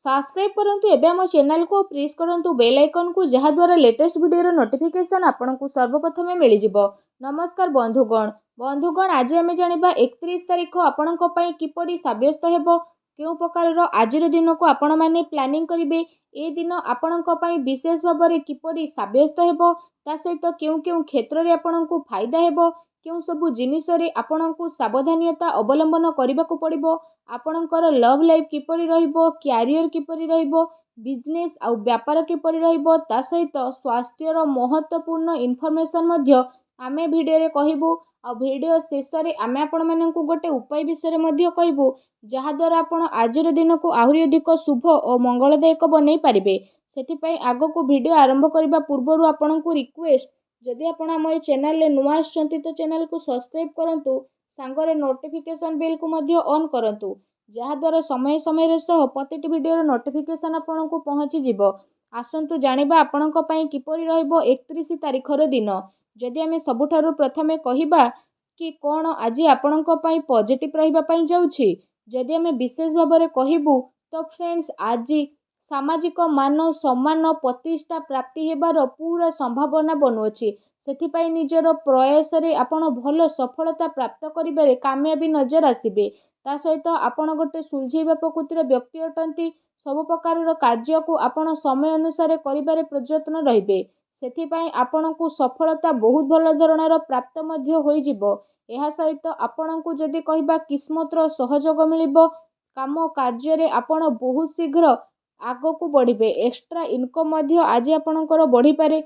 Subscribe करंतु एबे हम चैनल को प्रेस करंतु बेल आइकन को जहा द्वारा लेटेस्ट वीडियो नोटिफिकेशन आपनकु सर्वप्रथमे मिली जिवो। नमस्कार बंधुगण आज आम जानिबा 31 तारिख आपनक पई किपरि साब्यस्त हेबो केउ प्रकार आजिर दिन को आपण माने प्लानिंग करिवे ए दिन आपनक पई विशेष भाबरे किपरि साब्यस्त हेबो ता सहित केउ केउ क्षेत्र रे आपनकु फायदा हेबो केउ सबु जिनिस रे आपनकु सावधानियता अवलंबन करबाकू पड़िबो आपणकर लव लाइफ किपरि रहिबो क्यारियर किपरि रहिबो बिजनेस आउ व्यापार किपरि रहिबो ता सहित स्वास्थ्यर महत्वपूर्ण इनफॉरमेशन मध्य आमे भिडियो रे कहिबु आ भिडियो शेष रे आमे आपण माननकु गोटे उपाय विषय मध्य कहिबु जहा द्वारा आपण आजिर दिन को आहुरी अधिक शुभ और मंगलदायक बनै पारिबे। सेति पई आगो को वीडियो आरंभ करबा पूर्वरु आपणकु रिक्वेस्ट जदि आपण हम ए चैनल ले नुवा आछंती तो चैनल को सब्सक्राइब करंतु सांगरे नोटिफिकेशन बेल को मध्य ऑन करंतु जहा द्वारा समय समय रे सह प्रतिटी वीडियो रो नोटिफिकेशन आपणकु पहुंची जिवो। आसंतु जानिबा आपणक पई किपरि रहइबो 31 तारिख रो दिन। जदि आमे सबुठारु प्रथमे कहिबा कि कोन आज आपणक पई पॉजिटिव रहिबा पई जाउछि जदि आमे विशेष भाबरे कहिबु तो फ्रेंड्स आज सामाजिक मान सम्मान प्रतिष्ठा प्राप्ति हेबार पूरा संभावना बनुअछि। सेथि पई निजर प्रयास रे आपण भल सफलता प्राप्त करिबारे कामयाबी नजर आसीबे ता सहित आपण गोटे सुलझेबा प्रकृतिर व्यक्ति अटंती सब प्रकार कार्य को आपण समय अनुसार करिबारे प्रयत्न रहिबे सेथि पई आपणकु सफलता बहुत भल धरणर प्राप्त मध्य होई जिवो। एहा सहित आपणकु जदि कहिबा किस्मतर सहयोग मिलिबो काम कार्य रे आपण बहुत शीघ्र आगो को बढ़िबे एक्स्ट्रा इनकम मध्य आज आपणकर बढ़ी पारे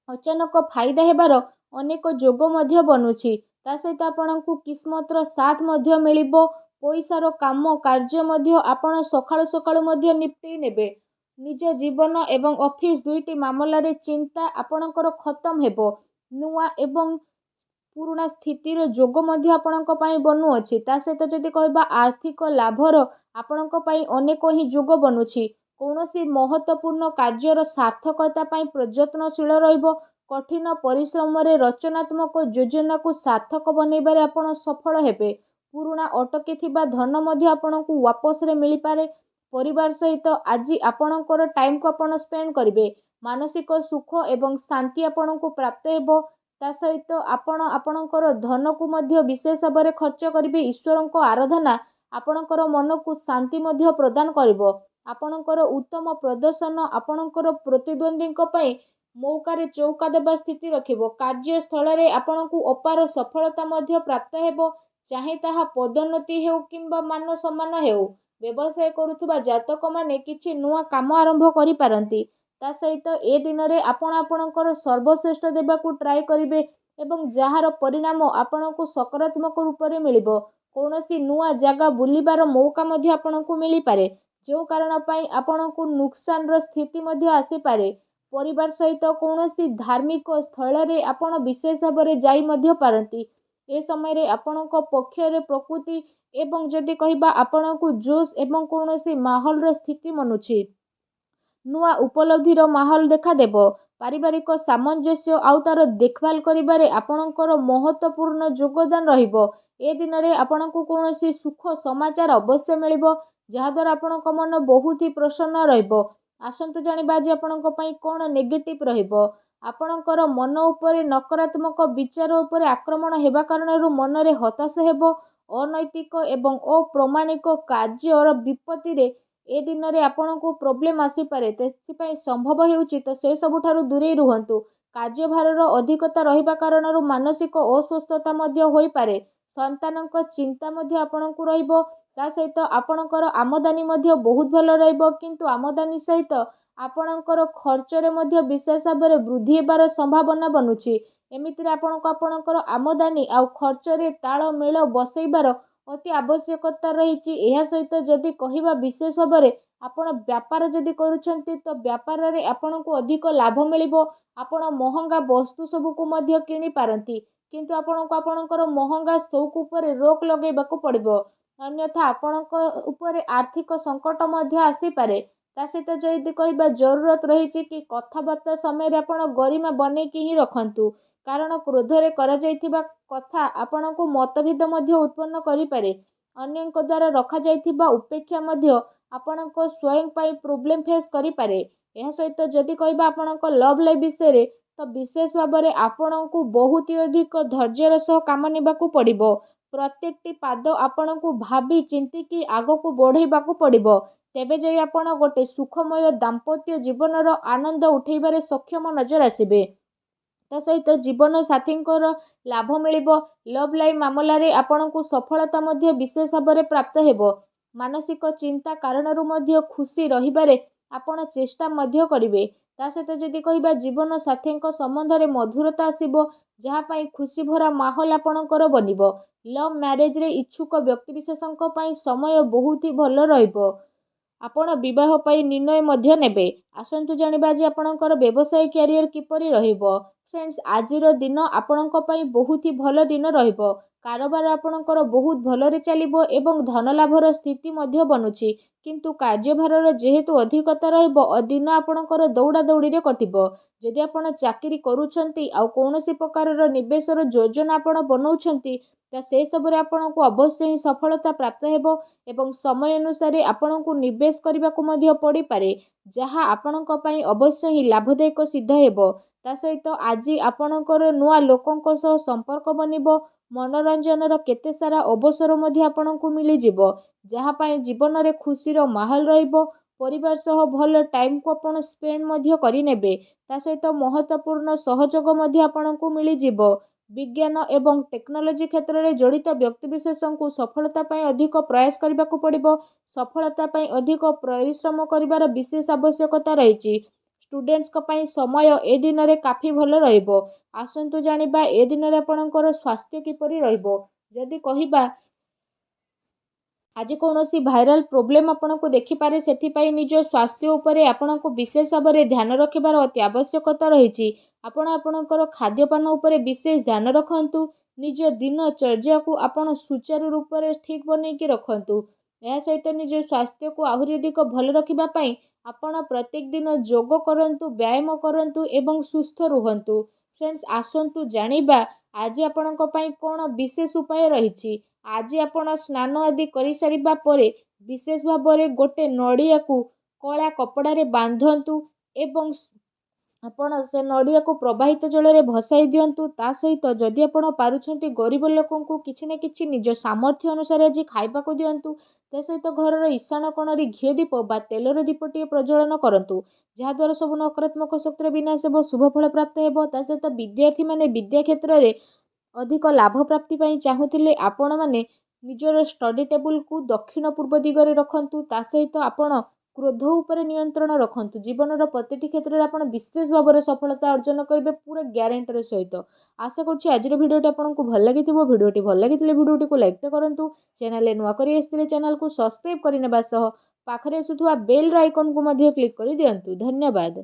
अचानक फायदा हेबार अनेक जोग मध्य बनुछि ता सहित आपणकु किस्मतर साथ मध्य मिलिबो पैसार काम कार्य मध्य आपण सकाळु सकाळु मध्य निपटि नेबे निज जीवन एवं ऑफिस दुईटी मामला रे चिंता आपणकर खत्म हेबो नुआ एवं पुराना स्थितिर जोग मध्य आपणक पई बनु अछि ता सहित जदि कहबा आर्थिक लाभर आपणक पई अनेक ही जोग बनुछि कौनसी महत्वपूर्ण कार्यर सार्थकता पई प्रयत्नशील रहिबो कठिन परिश्रम रे रचनात्मक योजना को सार्थक बनेबारे आपण सफल हेबे पुराना अटकी थिबा धन मध्य आपणकु वापस रे मिली पारे परिवार सहित आज आपणकर टाइम को आपण स्पेंड करिवे मानसिक सुख एवं शांति आपणकु प्राप्त हेबो ता सहित आपण आपणकर धन को मध्य विशेष भाबरे खर्च करिवे ईश्वरको आराधना आपणकर मन को शांति मध्य प्रदान करिवो आपणकर उत्तम प्रदर्शन आपणकर प्रतिद्वंदीଙ୍କ पई मौका रे चौका देबा स्थिति रखिबो कार्यस्थल रे आपणकु अपार सफलता मध्य प्राप्त हेबो चाहे ताहा पदोन्नति हेउ किंबा मान सम्मान हेउ व्यवसाय करुथुबा जातक माने किछि नुआ काम आरंभ करि पारंती ता सहित ए दिन रे आपण आपणकर सर्वश्रेष्ठ देबाकू ट्राई करिवे एवं जहार परिणाम आपणकु सकारात्मक रूप रे मिलिबो कौनसी नुआ जगह बुलिबार मौका मध्य आपणकु मिली पारे जो कारण पई आपणकु नुकसान रो स्थिति मध्य आसी पारे परिवार सहित कौनसी धार्मिक स्थल रे आपण विशेष भाबरे जाई मध्य पारंती ए समय रे आपणक पक्ष रे प्रकृति एवं जदि कहिबा आपणकु जोश एवं कौनसी माहौल रो स्थिति मनुछि नुआ उपलब्धिर माहौल देखा देबो पारिवारिक सामंजस्य आउ तार देखभाल करिबारे आपणकर महत्वपूर्ण योगदान रहिबो ए दिन रे आपणकु कौनसी सुख समाचार अवश्य मिलिबो जहा द्वारा आपणक मन बहुत ही प्रसन्न रहिबो। आसंतु जानिबा आज आपणक पई कोन नेगेटिव रहिबो आपणकर मन उपरे नकारात्मक विचार उपरे आक्रमण हेबा कारणरु मन रे हताश हेबो अनैतिक एवं अप्रमाणिक कार्यर विपत्ति रे ए दिन रे आपणकु प्रॉब्लम आसी पारे तेथि पई संभव हेउची तो से सबुठारु दूरे रुहंतु कार्यभारर अधिकता रहिबा कारणरु मानसिक अस्वस्थता मध्य होई पारे संतानक चिंता मध्य आपणकु रहिबो ता सहित आपणकर आमदानी मध्य बहुत भल रहिबो किंतु आमदानी सहित आपणकर खर्च रे मध्य विशेष भाबरे वृद्धि हेबार संभावना बनुछि एमितिरे आपणकर आमदानी आउ खर्च रे ताळ मेळ बसैबार अति आवश्यकता रहिछि। एहा सहित जदि कहिबा विशेष भाबरे आपण व्यापार जदि करूछंती तो व्यापार रे आपणकु अधिक लाभ मिलिबो आपण महंगा वस्तु सबु को मध्य किनि पारंती किंतु आपणको आपणकर महंगा शौक उपरे रोक लगेबाकू पड़िबो अन्यथा आपणक उपरे आर्थिक संकट मध्य आसी पारे ता सहित जदि कहिबा जरूरत रहिछि कि कथाबार्ता समय रे आपण गरिमा बनै कि ही रखंतु कारण क्रोध रे करा जायथिबा कथा आपणकु मतभेद मध्य उत्पन्न करि पारे अन्यଙ୍କ द्वारा रखा जायथिबा उपेक्षा मध्य ଆପଣଙ୍କ ସ୍ୱୟଂ ପାଇଁ ପ୍ରୋବ୍ଲେମ୍ ଫେସ୍ କରିପାରେ। ଏହା ସହିତ ଯଦି କହିବା ଆପଣଙ୍କ ଲଭ୍ ଲାଇଫ୍ ବିଷୟରେ, ତ ବିଶେଷ ଭାବରେ ଆପଣଙ୍କୁ ବହୁତ ଅଧିକ ଧୈର୍ଯ୍ୟର ସହ କାମ ନେବାକୁ ପଡ଼ିବ। ପ୍ରତ୍ୟେକଟି ପାଦ ଆପଣଙ୍କୁ ଭାବି ଚିନ୍ତିକି ଆଗକୁ ବଢ଼େଇବାକୁ ପଡ଼ିବ। ତେବେ ଯାଇ ଆପଣ ଗୋଟେ ସୁଖମୟ ଦାମ୍ପତ୍ୟ ଜୀବନର ଆନନ୍ଦ ଉଠେଇବାରେ ସକ୍ଷମ ନଜର ଆସିବେ। ତା ସହିତ ଜୀବନ ସାଥୀଙ୍କର ଲାଭ ମିଳିବ। ଲଭ୍ ଲାଇଫ୍ ମାମଲାରେ ଆପଣଙ୍କୁ ସଫଳତା ମଧ୍ୟ ବିଶେଷ ଭାବରେ ପ୍ରାପ୍ତ ହେବ। ମାନସିକ ଚିନ୍ତା କାରଣରୁ ମଧ୍ୟ ଖୁସି ରହିବାରେ ଆପଣ ଚେଷ୍ଟା ମଧ୍ୟ କରିବେ। ତା ସହିତ ଯଦି କହିବା ଜୀବନ ସାଥୀଙ୍କ ସମ୍ବନ୍ଧରେ ମଧୁରତା ଆସିବ, ଯାହା ପାଇଁ ଖୁସି ଭରା ମାହୋଲ ଆପଣଙ୍କର ବନିବ। ଲଭ୍ ମ୍ୟାରେଜରେ ଇଚ୍ଛୁକ ବ୍ୟକ୍ତିବିଶେଷଙ୍କ ପାଇଁ ସମୟ ବହୁତ ହି ଭଲ ରହିବ। ଆପଣ ବିବାହ ପାଇଁ ନିର୍ଣ୍ଣୟ ମଧ୍ୟ ନେବେ। ଆସନ୍ତୁ ଜାଣିବା ଆଜି ଆପଣଙ୍କର ବ୍ୟବସାୟ କ୍ୟାରିୟର କିପରି ରହିବ। ଫ୍ରେଣ୍ଡସ୍, ଆଜିର ଦିନ ଆପଣଙ୍କ ପାଇଁ ବହୁତ ହି ଭଲ ଦିନ ରହିବ। କାରବାର ଆପଣଙ୍କର ବହୁତ ଭଲରେ ଚାଲିବ ଏବଂ ଧନ ଲାଭର ସ୍ଥିତି ମଧ୍ୟ ବନୁଛି। କିନ୍ତୁ କାର୍ଯ୍ୟଭାରର ଯେହେତୁ ଅଧିକତା ରହିବ, ଦିନ ଆପଣଙ୍କର ଦୌଡ଼ା ଦୌଡ଼ିରେ କଟିବ। ଯଦି ଆପଣ ଚାକିରି କରୁଛନ୍ତି, ଆଉ କୌଣସି ପ୍ରକାରର ନିବେଶର ଯୋଜନା ଆପଣ ବନାଉଛନ୍ତି, ତ ସେସବୁରେ ଆପଣଙ୍କୁ ଅବଶ୍ୟ ହିଁ ସଫଳତା ପ୍ରାପ୍ତ ହେବ ଏବଂ ସମୟ ଅନୁସାରେ ଆପଣଙ୍କୁ ନିବେଶ କରିବାକୁ ମଧ୍ୟ ପଡ଼ିପାରେ, ଯାହା ଆପଣଙ୍କ ପାଇଁ ଅବଶ୍ୟ ହିଁ ଲାଭଦାୟକ ସିଦ୍ଧ ହେବ। ତା ସହିତ ଆଜି ଆପଣଙ୍କର ନୂଆ ଲୋକଙ୍କ ସହ ସମ୍ପର୍କ ବନିବ। ମନୋରଞ୍ଜନର କେତେ ସାରା ଅବସର ମଧ୍ୟ ଆପଣଙ୍କୁ ମିଳିଯିବ, ଯାହା ପାଇଁ ଜୀବନରେ ଖୁସିର ମାହୋଲ ରହିବ। ପରିବାର ସହ ଭଲ ଟାଇମ୍କୁ ଆପଣ ସ୍ପେଣ୍ଡ ମଧ୍ୟ କରିନେବେ। ତା ସହିତ ମହତ୍ତ୍ୱପୂର୍ଣ୍ଣ ସହଯୋଗ ମଧ୍ୟ ଆପଣଙ୍କୁ ମିଳିଯିବ। ବିଜ୍ଞାନ ଏବଂ ଟେକ୍ନୋଲୋଜି କ୍ଷେତ୍ରରେ ଜଡ଼ିତ ବ୍ୟକ୍ତିବିଶେଷଙ୍କୁ ସଫଳତା ପାଇଁ ଅଧିକ ପ୍ରୟାସ କରିବାକୁ ପଡ଼ିବ। ସଫଳତା ପାଇଁ ଅଧିକ ପରିଶ୍ରମ କରିବାର ବିଶେଷ ଆବଶ୍ୟକତା ରହିଛି। ଷ୍ଟୁଡେଣ୍ଟସ୍ଙ୍କ ପାଇଁ ସମୟ ଏ ଦିନରେ କାଫି ଭଲ ରହିବ। ଆସନ୍ତୁ ଜାଣିବା ଏ ଦିନରେ ଆପଣଙ୍କର ସ୍ୱାସ୍ଥ୍ୟ କିପରି ରହିବ। ଯଦି କହିବା ଆଜି କୌଣସି ଭାଇରାଲ ପ୍ରୋବ୍ଲେମ୍ ଆପଣଙ୍କୁ ଦେଖିପାରେ, ସେଥିପାଇଁ ନିଜ ସ୍ୱାସ୍ଥ୍ୟ ଉପରେ ଆପଣଙ୍କୁ ବିଶେଷ ଭାବରେ ଧ୍ୟାନ ରଖିବାର ଅତି ଆବଶ୍ୟକତା ରହିଛି। ଆପଣ ଆପଣଙ୍କର ଖାଦ୍ୟପାନ ଉପରେ ବିଶେଷ ଧ୍ୟାନ ରଖନ୍ତୁ। ନିଜ ଦିନଚର୍ଯ୍ୟାକୁ ଆପଣ ସୁଚାରୁ ରୂପରେ ଠିକ୍ ବନେଇକି ରଖନ୍ତୁ। ଏହା ସହିତ ନିଜ ସ୍ୱାସ୍ଥ୍ୟକୁ ଆହୁରି ଅଧିକ ଭଲ ରଖିବା ପାଇଁ ଆପଣ ପ୍ରତ୍ୟେକ ଦିନ ଯୋଗ କରନ୍ତୁ, ବ୍ୟାୟାମ କରନ୍ତୁ ଏବଂ ସୁସ୍ଥ ରୁହନ୍ତୁ। ଫ୍ରେଣ୍ଡସ୍, ଆସନ୍ତୁ ଜାଣିବା ଆଜି ଆପଣଙ୍କ ପାଇଁ କ'ଣ ବିଶେଷ ଉପାୟ ରହିଛି। ଆଜି ଆପଣ ସ୍ନାନ ଆଦି କରିସାରିବା ପରେ ବିଶେଷ ଭାବରେ ଗୋଟେ ନଡ଼ିଆକୁ କଳା କପଡ଼ାରେ ବାନ୍ଧନ୍ତୁ ଏବଂ ଆପଣ ସେ ନଡ଼ିଆକୁ ପ୍ରବାହିତ ଜଳରେ ଭସାଇ ଦିଅନ୍ତୁ। ତା ସହିତ ଯଦି ଆପଣ ପାରୁଛନ୍ତି ଗରିବ ଲୋକଙ୍କୁ କିଛି ନା କିଛି ନିଜ ସାମର୍ଥ୍ୟ ଅନୁସାରେ ଆଜି ଖାଇବାକୁ ଦିଅନ୍ତୁ। ତା ସହିତ ଘରର ଈଶାନ କୋଣରେ ଘିଅ ଦୀପ ବା ତେଲର ଦୀପଟିଏ ପ୍ରଜ୍ୱଳନ କରନ୍ତୁ, ଯାହାଦ୍ୱାରା ସବୁ ନକାରାତ୍ମକ ଶକ୍ତିର ବିନାଶ ହେବ, ଶୁଭ ଫଳ ପ୍ରାପ୍ତ ହେବ। ତା ସହିତ ବିଦ୍ୟାର୍ଥୀମାନେ ବିଦ୍ୟା କ୍ଷେତ୍ରରେ ଅଧିକ ଲାଭ ପ୍ରାପ୍ତି ପାଇଁ ଚାହୁଁଥିଲେ ଆପଣମାନେ ନିଜର ଷ୍ଟଡି ଟେବୁଲକୁ ଦକ୍ଷିଣ ପୂର୍ବ ଦିଗରେ ରଖନ୍ତୁ। ତା ସହିତ ଆପଣ କ୍ରୋଧ ଉପରେ ନିୟନ୍ତ୍ରଣ ରଖନ୍ତୁ। ଜୀବନର ପ୍ରତିଟି କ୍ଷେତ୍ରରେ ଆପଣ ବିଶେଷ ଭାବରେ ସଫଳତା ଅର୍ଜନ କରିବେ ପୁରା ଗ୍ୟାରେଣ୍ଟିର ସହିତ। ଆଶା କରୁଛି ଆଜିର ଭିଡ଼ିଓଟି ଆପଣଙ୍କୁ ଭଲ ଲାଗିଥିବ। ଭିଡ଼ିଓଟି ଭଲ ଲାଗିଥିଲେ ଭିଡ଼ିଓଟିକୁ ଲାଇକ୍ କରନ୍ତୁ। ଚ୍ୟାନେଲରେ ନୂଆ କରି ଆସିଥିଲେ ଚ୍ୟାନେଲକୁ ସବସ୍କ୍ରାଇବ୍ କରିନେବା ସହ ପାଖରେ ଆସୁଥିବା ବେଲ୍ର ଆଇକନ୍କୁ ମଧ୍ୟ କ୍ଲିକ୍ କରିଦିଅନ୍ତୁ। ଧନ୍ୟବାଦ।